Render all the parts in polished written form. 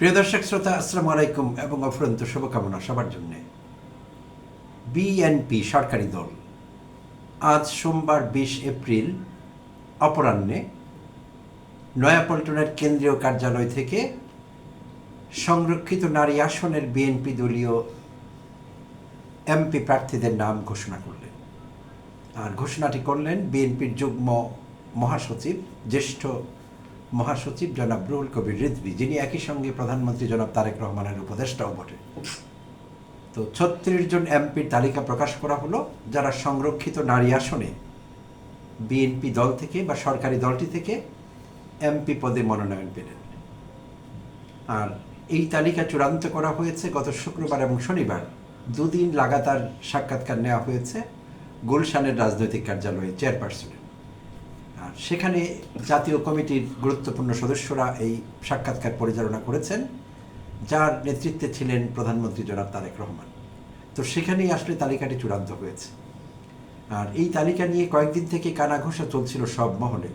প্রিয় দর্শক শ্রোতা, আসসালামু আলাইকুম এবং অফুরন্ত শুভকামনা সবার জন্যে। বিএনপি সরকারি দল আজ সোমবার 20 এপ্রিল অপরাহ্নে নয়াপল্টনের কেন্দ্রীয় কার্যালয় থেকে সংরক্ষিত নারী আসনের বিএনপি দলীয় এমপি প্রার্থীদের নাম ঘোষণা করলেন। আর ঘোষণাটি করলেন বিএনপির যুগ্ম মহাসচিব, জ্যেষ্ঠ মহাসচিব জনাব রুহুল কবির রিজভী, যিনি একই সঙ্গে প্রধানমন্ত্রী জনাব তারেক রহমানের উপদেষ্টাও বটে। তো 36 জন এমপির তালিকা প্রকাশ করা হলো, যারা সংরক্ষিত নারী আসনে বিএনপি দল থেকে বা সরকারি দলটি থেকে এমপি পদে মনোনয়ন পেলেন। আর এই তালিকা চূড়ান্ত করা হয়েছে গত শুক্রবার এবং শনিবার। দুদিন লাগাতার সাক্ষাৎকার নেওয়া হয়েছে গুলশানের রাজনৈতিক কার্যালয়ে চেয়ারপারসনের। আর সেখানে জাতীয় কমিটির গুরুত্বপূর্ণ সদস্যরা এই সাক্ষাৎকার পরিচালনা করেছেন, যার নেতৃত্বে ছিলেন প্রধানমন্ত্রী জনাব তারেক রহমান। তো সেখানেই আসলে তালিকাটি চূড়ান্ত হয়েছে। আর এই তালিকা নিয়ে কয়েকদিন থেকে কানাঘোষা চলছিল সব মহলে,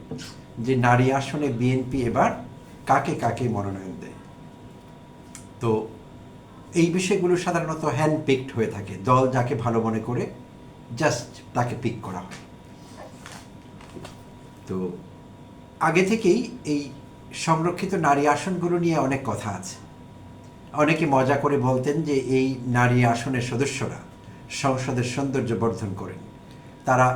যে নারী আসনে বিএনপি এবার কাকে কাকে মনোনয়ন দেয়। তো এই বিষয়গুলো সাধারণত হ্যান্ড পিকড হয়ে থাকে, দল যাকে ভালো মনে করে জাস্ট তাকে পিক করা হয়। তো আগে থেকেই এই সংরক্ষিত নারী আসনগুলো নিয়ে অনেক কথা আছে। অনেকে মজা করে বলতেন যে এই নারী আসনের সদস্যরা সংসদের সৌন্দর্য বর্ধন করেন, তারা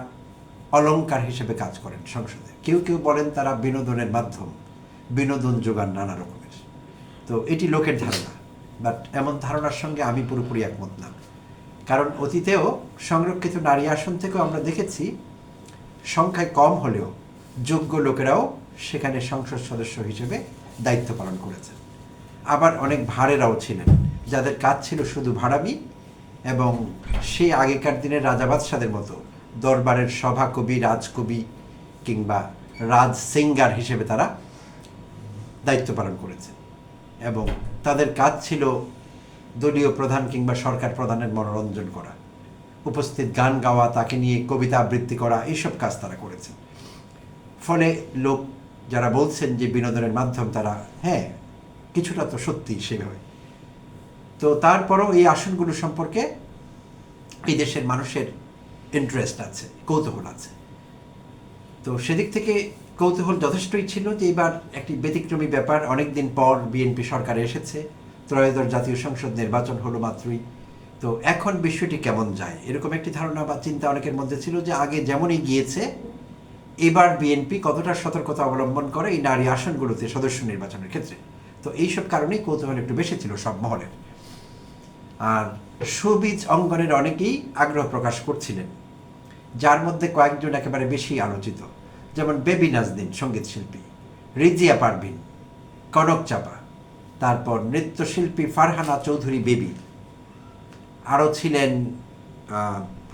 অলংকার হিসেবে কাজ করেন সংসদে। কেউ কেউ বলেন তারা বিনোদনের মাধ্যম, বিনোদন যোগান নানা রকমের। তো এটি লোকের ধারণা, বাট এমন ধারণার সঙ্গে আমি পুরোপুরি একমত না। কারণ অতীতেও সংরক্ষিত নারী আসন থেকেও আমরা দেখেছি সংখ্যায় কম হলেও যোগ্য লোকেরাও সেখানে সংসদ সদস্য হিসেবে দায়িত্ব পালন করেছেন। আবার অনেক ভাড়েরাও ছিলেন, যাদের কাজ ছিল শুধু ভাড়ামি, এবং সেই আগেকার দিনের রাজা বাদশাদের মতো দরবারের সভাকবি, রাজকবি কিংবা রাজ সিঙ্গার হিসেবে তারা দায়িত্ব পালন করেছেন। এবং তাদের কাজ ছিল দলীয় প্রধান কিংবা সরকার প্রধানের মনোরঞ্জন করা, উপস্থিত গান গাওয়া, তাকে নিয়ে কবিতা আবৃত্তি করা, এইসব কাজ তারা করেছেন। ফলে লোক যারা বলছেন যে বিনোদনের মাধ্যম, তারা হ্যাঁ কিছুটা তো সত্যি সেভাবে। তো তারপরও এই আসনগুলো সম্পর্কে এই দেশের মানুষের ইন্টারেস্ট আছে, কৌতূহল আছে। তো সেদিক থেকে কৌতূহল যথেষ্টই ছিল যে এবার একটি ব্যতিক্রমী ব্যাপার। অনেকদিন পর বিএনপি সরকারে এসেছে, ত্রয়োদশ জাতীয় সংসদ নির্বাচন হলো মাত্রই। তো এখন বিষয়টি কেমন যায়, এরকম একটি ধারণা বা চিন্তা অনেকের মধ্যে ছিল যে আগে যেমনই গিয়েছে, এবার বিএনপি কতটা সতর্কতা অবলম্বন করে এই নারী আসনগুলোতে সদস্য নির্বাচনের ক্ষেত্রে। তো এইসব কারণেই কৌতূহল একটু বেশি ছিল সব মহলের। আর শোবিজ অঙ্গনের অনেকেই আগ্রহ প্রকাশ করছিলেন, যার মধ্যে কয়েকজন একেবারে বেশি আলোচিত, যেমন বেবি নাজনীন সঙ্গীত শিল্পী, রিজিয়া পারভিন, কনক চাপা, তারপর নৃত্যশিল্পী ফারহানা চৌধুরী বেবি, আরও ছিলেন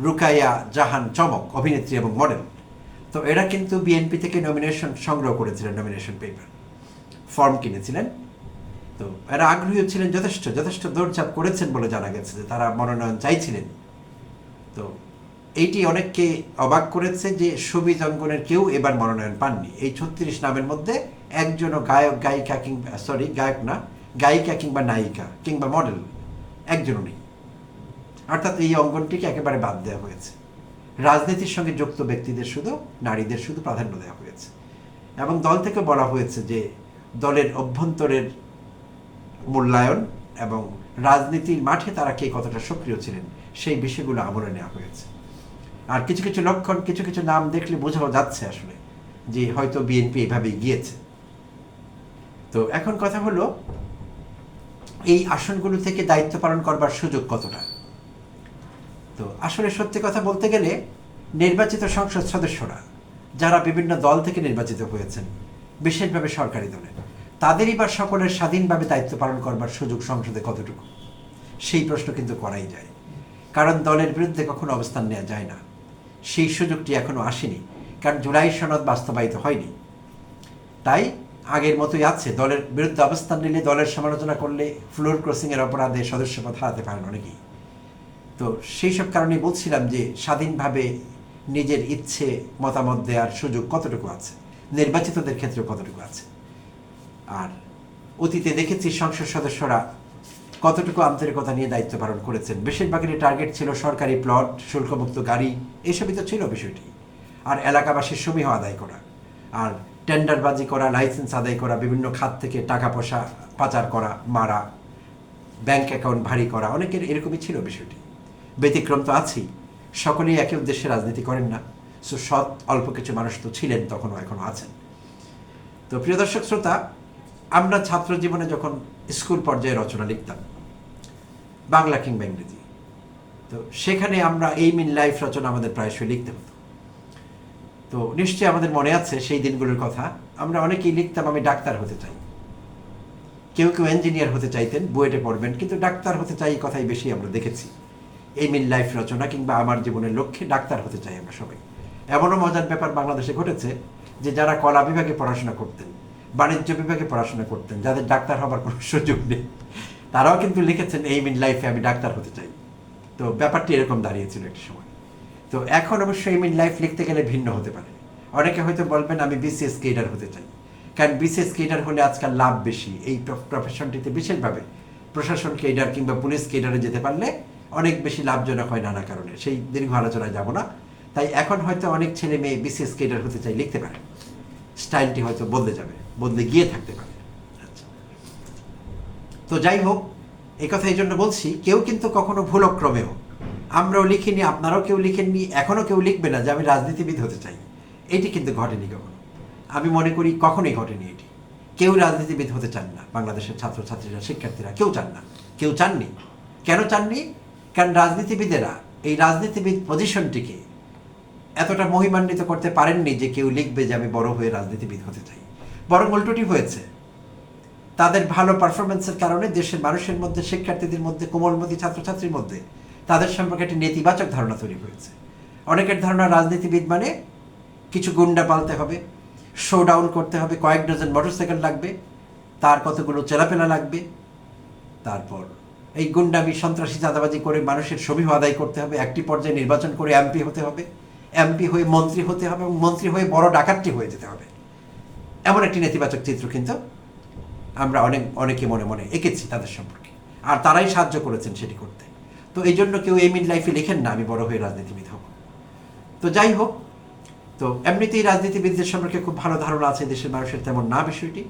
রুকাইয়া জাহান চমক, অভিনেত্রী এবং মডেল। তো এরা কিন্তু বিএনপি থেকে নমিনেশন সংগ্রহ করেছিলেন, নমিনেশন পেপার, ফর্ম কিনেছিলেন। তো এরা আগ্রহী ছিলেন, যথেষ্ট দৌড়ঝাঁপ করেছেন বলে জানা গেছে যে তারা মনোনয়ন চাইছিলেন। তো এইটি অনেককে অবাক করেছে যে শোবিজ অঙ্গনের কেউ এবার মনোনয়ন পাননি। এই 36 নামের মধ্যে একজনও গায়িকা কিংবা নায়িকা কিংবা মডেল একজনও নেই। অর্থাৎ এই অঙ্গনটিকে একেবারে বাদ দেওয়া হয়েছে। রাজনীতির সঙ্গে যুক্ত ব্যক্তিদের শুধু, নারীদের শুধু প্রাধান্য দেওয়া হয়েছে। এবং দল থেকে বলা হয়েছে যে দলের অভ্যন্তরের মূল্যায়ন এবং রাজনীতির মাঠে তারা কে কতটা সক্রিয় ছিলেন সেই বিষয়গুলো আমলে নেওয়া হয়েছে। আর কিছু কিছু লক্ষণ, কিছু কিছু নাম দেখলে বোঝাও যাচ্ছে আসলে যে হয়তো বিএনপি এভাবেই গিয়েছে। তো এখন কথা হলো, এই আসনগুলো থেকে দায়িত্ব পালন করবার সুযোগ কতটা। তো আসলে সত্যি কথা বলতে গেলে নির্বাচিত সংসদ সদস্যরা যারা বিভিন্ন দল থেকে নির্বাচিত হয়েছেন, বিশেষভাবে সরকারি দলে, তাদেরই বা সকলের স্বাধীনভাবে দায়িত্ব পালন করবার সুযোগ সংসদে কতটুকু, সেই প্রশ্ন কিন্তু করাই যায়। কারণ দলের বিরুদ্ধে কখনো অবস্থান নেওয়া যায় না, সেই সুযোগটি এখনো আসেনি, কারণ জুলাই সনদ বাস্তবায়িত হয়নি। তাই আগের মতোই আছে, দলের বিরুদ্ধে অবস্থান নিলে, দলের সমালোচনা করলে ফ্লোর ক্রসিংয়ের অপরাধে সদস্যপদ হারাতে পারেন অনেকেই। তো সেই সব কারণেই বলছিলাম যে স্বাধীনভাবে নিজের ইচ্ছে মতামত দেওয়ার সুযোগ কতটুকু আছে, নির্বাচিতদের ক্ষেত্রে কতটুকু আছে। আর অতীতে দেখেছি সংসদ সদস্যরা কতটুকু আন্তরিকতা নিয়ে দায়িত্ব পালন করেছেন। বেশিরভাগেরই টার্গেট ছিল সরকারি প্লট, শুল্কমুক্ত গাড়ি, এসবই তো ছিল বিষয়টি। আর এলাকাবাসীর সমীহ আদায় করা, আর টেন্ডারবাজি করা, লাইসেন্স আদায় করা, বিভিন্ন খাত থেকে টাকা পয়সা পাচার করা, মারা, ব্যাংক অ্যাকাউন্ট ভারী করা, অনেকের এরকমই ছিল বিষয়টি। ব্যতিক্রম তো আছেই, সকলেই একই উদ্দেশ্যে রাজনীতি করেন না। সো সৎ অল্প কিছু মানুষ তো ছিলেন, তখনও এখনও আছেন। তো প্রিয় দর্শক শ্রোতা, আমরা ছাত্র জীবনে যখন স্কুল পর্যায়ে রচনা লিখতাম, বাংলা কিংবা ইংরেজি, তো সেখানে আমরা এইম ইন লাইফ রচনা আমাদের প্রায়শই লিখতে হতো। তো নিশ্চয়ই আমাদের মনে আছে সেই দিনগুলোর কথা। আমরা অনেকেই লিখতাম আমি ডাক্তার হতে চাই, কেউ কেউ ইঞ্জিনিয়ার হতে চাইতেন, বুয়েটে পড়বেন, কিন্তু ডাক্তার হতে চাই এই কথাই বেশি আমরা দেখেছি। এইম ইন লাইফ রচনা কিংবা আমার জীবনের লক্ষ্যে ডাক্তার হতে চাই আমরা সবাই। এমনও মজার ব্যাপার বাংলাদেশে ঘটেছে যে যারা কলা বিভাগে পড়াশোনা করতেন, বাণিজ্য বিভাগে পড়াশোনা করতেন, যাদের ডাক্তার হবার কোনো সুযোগ নেই, তারাও কিন্তু লিখেছেন এইম ইন লাইফে আমি ডাক্তার হতে চাই। তো ব্যাপারটি এরকম দাঁড়িয়েছিল একটা সময়। তো এখন অবশ্যই এইম ইন লাইফ লিখতে গেলে ভিন্ন হতে পারে। অনেকে হয়তো বলবেন আমি বিসিএস কেডার হতে চাই, কারণ বিসিএস কেডার হলে আজকাল লাভ বেশি। এই প্রফেশনটিতে বিশেষভাবে প্রশাসন কেডার কিংবা পুলিশ কেডারে যেতে পারলে অনেক বেশি লাভজনক হয় নানা কারণে, সেই দীর্ঘ আলোচনায় যাব না। তাই এখন হয়তো অনেক ছেলে মেয়ে বিসিএস কেডার হতে চাই লিখতে পারে, স্টাইলটি হয়তো বদলে যাবে, বদলে গিয়ে থাকতে পারে। আচ্ছা, তো যাই হোক, এই কথা এই জন্য বলছি, কেউ কিন্তু কখনো ভুলক্রমেও, আমরাও লিখিনি, আপনারাও কেউ লিখেননি, এখনও কেউ লিখবে না যে আমি রাজনীতিবিদ হতে চাই। এটি কিন্তু ঘটেনি কখনো, আমি মনে করি কখনোই ঘটেনি এটি। কেউ রাজনীতিবিদ হতে চান না, বাংলাদেশের ছাত্রছাত্রীরা, শিক্ষার্থীরা কেউ চান না, কেউ চাননি। কেন চাননি? কারণ রাজনীতিবিদেরা এই রাজনীতিবিদ পজিশনটিকে এতটা মহিমান্বিত করতে পারেননি যে কেউ লিখবে যে আমি বড় হয়ে রাজনীতিবিদ হতে চাই। বরং উল্টোটি হয়েছে, তাদের ভালো পারফরমেন্সের কারণে দেশের মানুষের মধ্যে, শিক্ষার্থীদের মধ্যে, কোমলমতি ছাত্রছাত্রীর মধ্যে তাদের সম্পর্কে একটি নেতিবাচক ধারণা তৈরি হয়েছে। অনেকের ধারণা রাজনীতিবিদ মানে কিছু গুন্ডা পালতে হবে, শো ডাউন করতে হবে, কয়েক ডজন মোটরসাইকেল লাগবে, তার কতগুলো চেলাপেলা লাগবে, তারপর এই গুন্ডামি সন্ত্রাসী চাঁদাবাজি করে মানুষের সমীহ আদায় করতে হবে, একটি পর্যায়ে নির্বাচন করে এমপি হতে হবে, এমপি হয়ে মন্ত্রী হতে হবে, এবং মন্ত্রী হয়ে বড় ডাকাতটি হয়ে যেতে হবে। এমন একটি নেতিবাচক চিত্র কিন্তু আমরা অনেকে মনে মনে এঁকেছি তাদের সম্পর্কে, আর তারাই সাহায্য করেছেন সেটি করতে। তো এই জন্য কেউ এইম ইন লাইফে লেখেন না আমি বড় হয়ে রাজনীতিবিদ হব। তো যাই হোক, তো এমনিতেই রাজনীতিবিদদের সম্পর্কে খুব ভালো ধারণা আছে দেশের মানুষের, তেমন না বিষয়টি।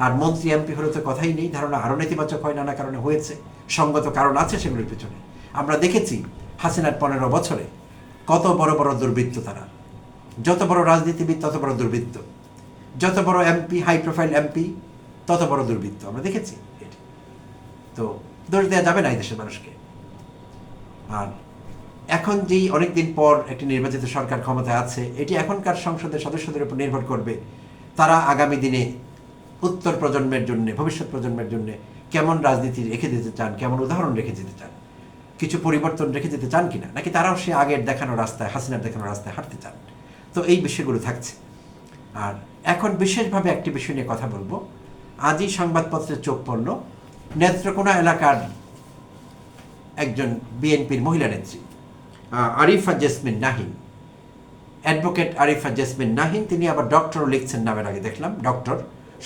আর মন্ত্রী এমপি হলে তো কথাই নেই, ধারণা আরও নেতিবাচক হয়, নানা কারণে হয়েছে, সঙ্গত কারণ আছে সেগুলোর পেছনে। আমরা দেখেছি হাসিনার 15 বছরে কত বড় বড় দুর্বৃত্ত তারা, যত বড় রাজনীতিবিদ তত বড় দুর্বৃত্ত, যত বড় এমপি, হাই প্রোফাইল এমপি, তত বড় দুর্বৃত্ত আমরা দেখেছি। তো দোষ দেওয়া যাবে না এই দেশের মানুষকে। আর এখন যেই অনেকদিন পর একটি নির্বাচিত সরকার ক্ষমতায় আছে, এটি এখনকার সংসদের সদস্যদের উপর নির্ভর করবে তারা আগামী দিনে উত্তর প্রজন্মের জন্য, ভবিষ্যৎ প্রজন্মের জন্য কেমন রাজনীতি রেখে দিতে চান, কেমন উদাহরণ রেখে যেতে চান, কিছু পরিবর্তন রেখে যেতে চান কিনা, নাকি তারাও সে আগের দেখানো রাস্তায়, হাসিনার দেখানো রাস্তায় হাঁটতে চান। তো এই বিষয়গুলো থাকছে। আর এখন বিশেষভাবে একটি বিষয় নিয়ে কথা বলবো। আজই সংবাদপত্রে চোখ পড়ল, নেত্রকোনা এলাকার একজন বিএনপির মহিলা নেত্রী Arifa jasmine Nahin, advocate Arifa jasmine Nahin, তিনি আবার ডক্টরও লিখছেন নামের আগে দেখলাম, ডক্টর,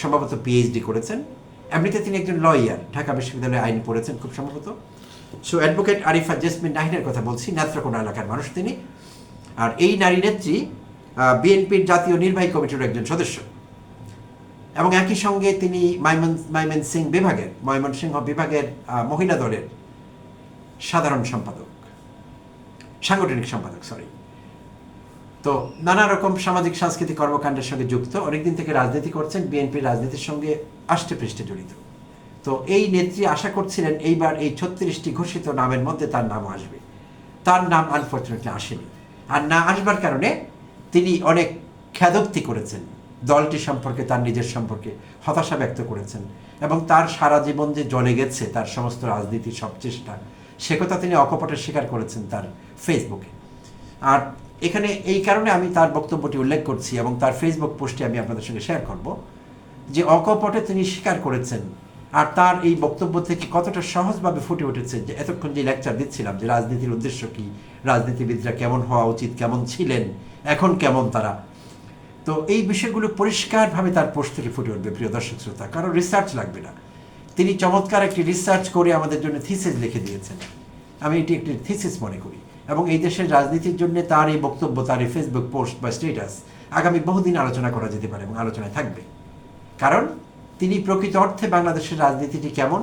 সম্ভবত পিএইচডি করেছেন। এমনিতে তিনি একজন লয়ার, ঢাকা বিশ্ববিদ্যালয়ে আইন পড়েছেন খুব সম্ভবত। সো অ্যাডভোকেট আরিফা জেসমিন নাহিনের কথা বলছি, নেত্রকোনা এলাকার মানুষ তিনি। আর এই নারী নেত্রী বিএনপির জাতীয় নির্বাহী কমিটির একজন সদস্য, এবং একই সঙ্গে তিনি ময়মনসিংহ বিভাগের মহিলা দলের সাংগঠনিক সম্পাদক। তো নানা রকম সামাজিক সাংস্কৃতিক কর্মকাণ্ডের সঙ্গে যুক্ত, অনেকদিন থেকে রাজনীতি করছেন, বিএনপির রাজনীতির সঙ্গে আষ্টে পৃষ্ঠে জড়িত। তো এই নেত্রী আশা করছিলেন এইবার এই 36টি ঘোষিত নামের মধ্যে তার নাম আসবে। তার নাম আনফর্চুনেটলি আসেনি। আর না আসবার কারণে তিনি অনেক খ্যাদোক্তি করেছেন, দলটি সম্পর্কে, তার নিজের সম্পর্কে হতাশা ব্যক্ত করেছেন, এবং তার সারা জীবন যে জ্বলে গেছে তার সমস্ত রাজনীতির সব চেষ্টা, সে কথা তিনি অকপটে স্বীকার করেছেন তার ফেসবুকে। আর এখানে এই কারণে আমি তার বক্তব্যটি উল্লেখ করছি এবং তার ফেসবুক পোস্টে আমি আপনাদের সঙ্গে শেয়ার করব, যে অকপটে তিনি স্বীকার করেছেন। আর তার এই বক্তব্য থেকে কতটা সহজভাবে ফুটে উঠেছে যে এতক্ষণ যে লেকচার দিচ্ছিলাম যে রাজনীতির উদ্দেশ্য কী, রাজনীতিবিদরা কেমন হওয়া উচিত, কেমন ছিলেন, এখন কেমন তারা, তো এই বিষয়গুলো পরিষ্কারভাবে তার পোস্ট থেকে ফুটে উঠবে প্রিয় দর্শক শ্রোতা, কারণ রিসার্চ লাগবে না। তিনি চমৎকার একটি রিসার্চ করে আমাদের জন্য থিসিস লিখে দিয়েছেন। আমি এটি একটি থিসিস মনে করি, এবং এই দেশের রাজনীতির জন্য তার এই বক্তব্য, তার এই ফেসবুক পোস্ট বা স্ট্যাটাস আগামী বহুদিন আলোচনা করা যেতে পারে এবং আলোচনায় থাকবে। কারণ তিনি প্রকৃত অর্থে বাংলাদেশের রাজনীতিটি কেমন,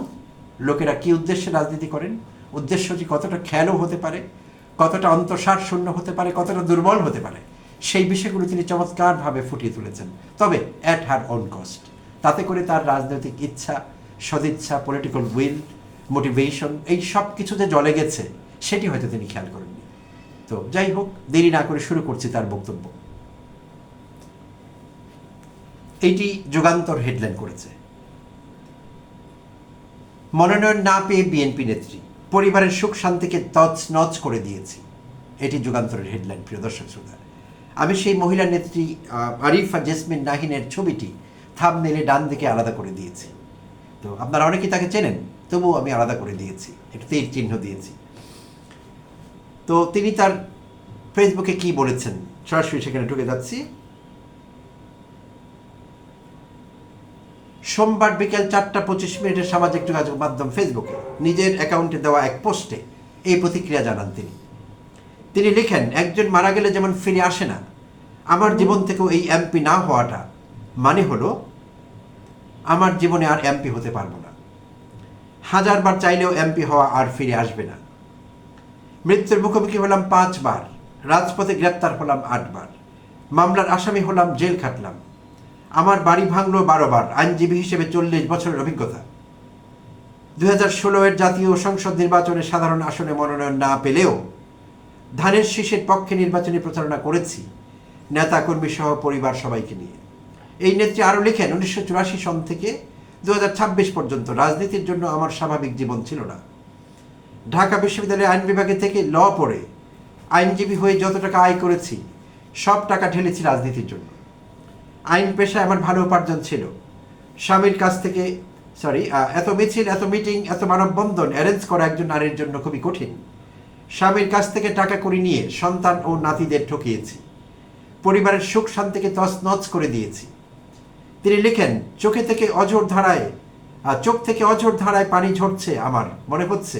লোকেরা কি উদ্দেশ্যে রাজনীতি করেন, উদ্দেশ্যটি কতটা খেয়ালও হতে পারে, কতটা অন্তঃসার শূন্য হতে পারে, কতটা দুর্বল হতে পারে, সেই বিষয়গুলো তিনি চমৎকারভাবে ফুটিয়ে তুলেছেন, তবে অ্যাট হার ওন কস্ট। তাতে করে তার রাজনৈতিক ইচ্ছা, সদিচ্ছা, পলিটিক্যাল উইল, মোটিভেশন, এই সব কিছু যে জ্বলে গেছে সেটি হয়তো তিনি খেয়াল করেননি। তো যাই হোক, দেরি না করে শুরু করছি তার বক্তব্য। এইটি যুগান্তর হেডলাইন করেছে, মনোনয়ন না পেয়ে বিএনপি নেত্রী পরিবারের সুখ শান্তিকে তছনছ করে দিয়েছি। এটি যুগান্তরের হেডলাইন প্রিয় দর্শক শ্রোতা। আমি সেই মহিলা নেত্রী আরিফা জেসমিন নাহিনের ছবিটি থাম্বনেইলে ডান দিকে আলাদা করে দিয়েছি। তো আপনারা অনেকেই তাকে চেনেন, তবুও আমি আলাদা করে দিয়েছি, একটু তীর চিহ্ন দিয়েছি। তো তিনি তার ফেসবুকে কি বলেছেন সরাসরি সেখানে ঢুকে যাচ্ছি। সোমবার বিকেল 4:25 সামাজিক যোগাযোগ মাধ্যম ফেসবুকে নিজের অ্যাকাউন্টে দেওয়া এক পোস্টে এই প্রতিক্রিয়া জানান তিনি লিখেন, একজন মারা গেলে যেমন ফিরে আসে না, আমার জীবন থেকেও এই এমপি না হওয়াটা মানে হলো আমার জীবনে আর এমপি হতে পারবো না। হাজারবার চাইলেও এমপি হওয়া আর ফিরে আসবে না। মৃত্যুর মুখোমুখি হলাম 5 বার, রাজপথে গ্রেপ্তার হলাম 8 বার, মামলার আসামি হলাম, জেল খাটলাম, আমার বাড়ি ভাঙলো 12 বার, আইনজীবী হিসেবে 40 বছরের অভিজ্ঞতা। 2016 জাতীয় সংসদ নির্বাচনে সাধারণ আসনে মনোনয়ন না পেলেও ধানের শীষের পক্ষে নির্বাচনী প্রচারণা করেছি, নেতা কর্মী সহ পরিবার সবাইকে নিয়ে। এই নেত্রী আরও লিখেন, 1984 সন থেকে 2026 পর্যন্ত রাজনীতির জন্য আমার স্বাভাবিক জীবন ছিল না। ঢাকা বিশ্ববিদ্যালয়ের আইন বিভাগে থেকে ল পড়ে আইনজীবী হয়ে যত টাকা আয় করেছি সব টাকা ঢেলেছি রাজনীতির জন্য। আইন পেশায় আমার ভালো উপার্জন ছিল। স্বামীর কাছ থেকে এত মিছিল, এত মিটিং, এত মানববন্ধন অ্যারেঞ্জ করা একজন নারীর জন্য খুবই কঠিন। স্বামীর কাছ থেকে টাকা করে নিয়ে সন্তান ও নাতিদের ঠকিয়েছি, পরিবারের সুখ শান্তিকে তছনছ করে দিয়েছি। তিনি লিখেন, চোখ থেকে অঝোর ধারায় পানি ঝরছে। আমার মনে হচ্ছে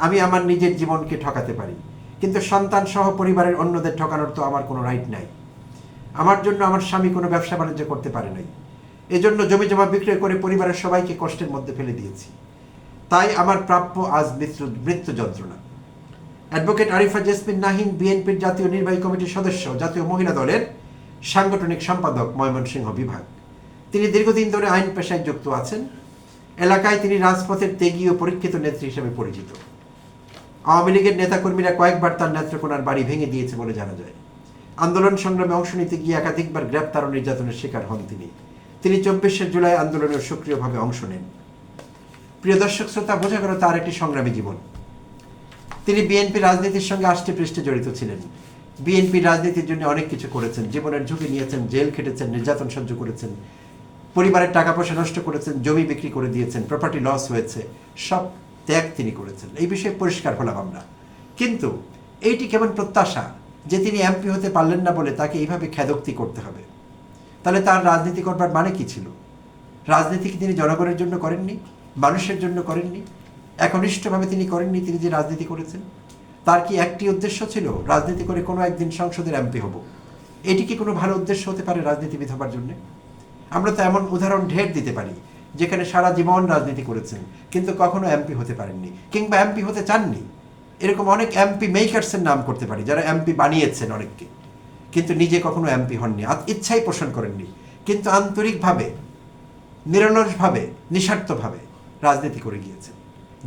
আমি আমার নিজের জীবনকে ঠকাতে পারি, কিন্তু সন্তান সহ পরিবারের অন্যদের ঠকানোর তো আমার কোনো রাইট নাই। আমার জন্য আমার স্বামী কোনো ব্যবসা বাণিজ্য করতে পারে নাই, এজন্য জমি জমা বিক্রয় করে পরিবারের সবাইকে কষ্টের মধ্যে ফেলে দিয়েছি। তাই আমার প্রাপ্য আজ মৃত্যু যন্ত্রণা। অ্যাডভোকেট আরিফা জেসমিন নাহিন বিএনপির জাতীয় নির্বাহী কমিটির সদস্য, জাতীয় মহিলা দলের সাংগঠনিক সম্পাদক, ময়মনসিংহ বিভাগ। তিনি দীর্ঘদিন ধরে আইন পেশায় যুক্ত আছেন। এলাকায় তিনি রাজপথের ত্যাগী ও পরীক্ষিত নেত্রী হিসেবে পরিচিত। আওয়ামী লীগের নেতাকর্মীরা কয়েকবার তার নেত্রকোনার বাড়ি ভেঙে দিয়েছে বলে জানা যায়। আন্দোলন সংগ্রামে অংশ নিতে গিয়ে একাধিকবার গ্রেপ্তার ও নির্যাতনের শিকার হন তিনি। 24 জুলাই আন্দোলনের সক্রিয়ভাবে অংশ নেন। প্রিয় দর্শক শ্রোতা, বোঝা গেল তার একটি সংগ্রামী জীবন। তিনি বিএনপি রাজনীতির সঙ্গে আষ্টে পৃষ্ঠে জড়িত ছিলেন। বিএনপি রাজনীতির জন্য অনেক কিছু করেছেন, জীবনের ঝুঁকি নিয়েছেন, জেল খেটেছেন, নির্যাতন সহ্য করেছেন, পরিবারের টাকা পয়সা নষ্ট করেছেন, জমি বিক্রি করে দিয়েছেন, প্রপার্টি লস হয়েছে, সব ত্যাগ তিনি করেছেন। এই বিষয়ে পরিষ্কার হলাম আমরা। কিন্তু এইটি কেমন প্রত্যাশা যে তিনি এমপি হতে পারলেন না বলে তাকে এইভাবে খেদোক্তি করতে হবে? তাহলে তার রাজনীতি করবার মানে কি ছিল? রাজনীতি কি তিনি জনগণের জন্য করেননি, মানুষের জন্য করেননি, একনিষ্ঠভাবে তিনি করেননি? তিনি যে রাজনীতি করেছেন, তার কি একটি উদ্দেশ্য ছিল, রাজনীতি করে কোনো একদিন সংসদের এমপি হব? এটি কি কোনো ভালো উদ্দেশ্য হতে পারে রাজনীতিবিদ হবার জন্য? আমরা তো এমন উদাহরণ ঢের দিতে পারি যেখানে সারা জীবন রাজনীতি করেছেন কিন্তু কখনো এমপি হতে পারেননি, কিংবা এমপি হতে চাননি। এরকম অনেক এমপি মেকার্সের নাম করতে পারি, যারা এমপি বানিয়েছেন অনেককে, কিন্তু নিজে কখনো এমপি হননি, ইচ্ছাই পোষণ করেননি, কিন্তু আন্তরিকভাবে, নিরলসভাবে, নিঃস্বার্থভাবে রাজনীতি করে গিয়েছেন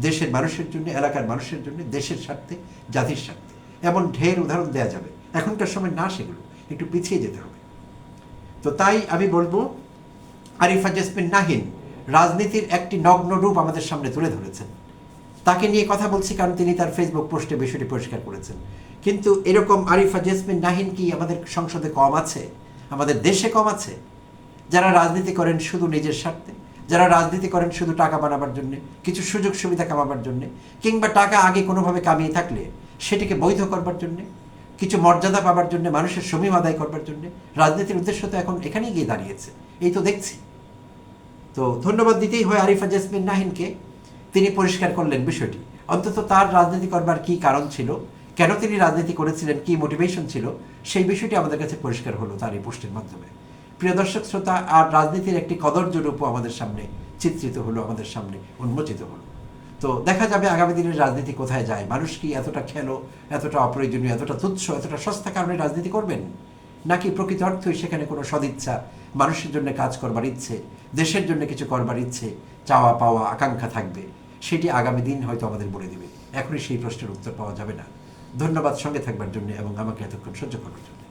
দেশের মানুষের জন্য, এলাকার মানুষের জন্য, দেশের স্বার্থে, জাতির স্বার্থে। এমন ঢের উদাহরণ দেওয়া যাবে, এখনকার সময় না, সেগুলো একটু পিছিয়ে যেতে হবে। তো তাই আমি বলবো, আরিফা জেসমিন নাহিন রাজনীতির একটি নগ্ন রূপ আমাদের সামনে তুলে ধরেছেন। তাকে নিয়ে কথা বলছি কারণ তিনি তার ফেসবুক পোস্টে বিষয়টি পরিষ্কার করেছেন। কিন্তু এরকম আরিফা জেসমিন নাহিন কি আমাদের সংসদে কম আছে, আমাদের দেশে কম আছে? যারা রাজনীতি করেন শুধু নিজের স্বার্থে, যারা রাজনীতি করেন শুধু টাকা বানাবার জন্য, কিছু সুযোগ সুবিধা কামাবার জন্য, কিংবা টাকা আগে কোনোভাবে কামিয়ে থাকলে সেটিকে বৈধ করবার জন্যে, কিছু মর্যাদা পাবার জন্য, মানুষের সমীহ আদায় করবার জন্য। রাজনীতির উদ্দেশ্য তো এখন এখানেই গিয়ে দাঁড়িয়েছে, এই তো দেখছি। তো ধন্যবাদ দিতেই হয় আরিফা জেসমিন নাহিনকে, তিনি পরিষ্কার করলেন বিষয়টি। অন্তত তার রাজনীতি করবার কি কারণ ছিল, কেন তিনি রাজনীতি করেছিলেন, কি মোটিভেশন ছিল, সেই বিষয়টি আমাদের কাছে পরিষ্কার হলো তার এই পোস্টের মাধ্যমে। প্রিয় দর্শক শ্রোতা, আর রাজনীতির একটি কদর্য রূপও আমাদের সামনে চিত্রিত হলো, আমাদের সামনে উন্মোচিত হলো। তো দেখা যাবে আগামী দিনের রাজনীতি কোথায় যায়। মানুষ কি এতটা খেলো, এতটা অপ্রয়োজনীয়, এতটা তুচ্ছ, এতটা সস্তা কারণে রাজনীতি করবেন, নাকি প্রকৃত অর্থই সেখানে কোনো সদিচ্ছা, মানুষের জন্য কাজ করবার ইচ্ছে, দেশের জন্য কিছু করবার ইচ্ছে, চাওয়া পাওয়া আকাঙ্ক্ষা থাকবে, সেটি আগামী দিন হয়তো আমাদের বলে দেবে। এখনই সেই প্রশ্নের উত্তর পাওয়া যাবে না। ধন্যবাদ সঙ্গে থাকবার জন্য এবং আমাকে এতক্ষণ সহ্য করবার জন্য।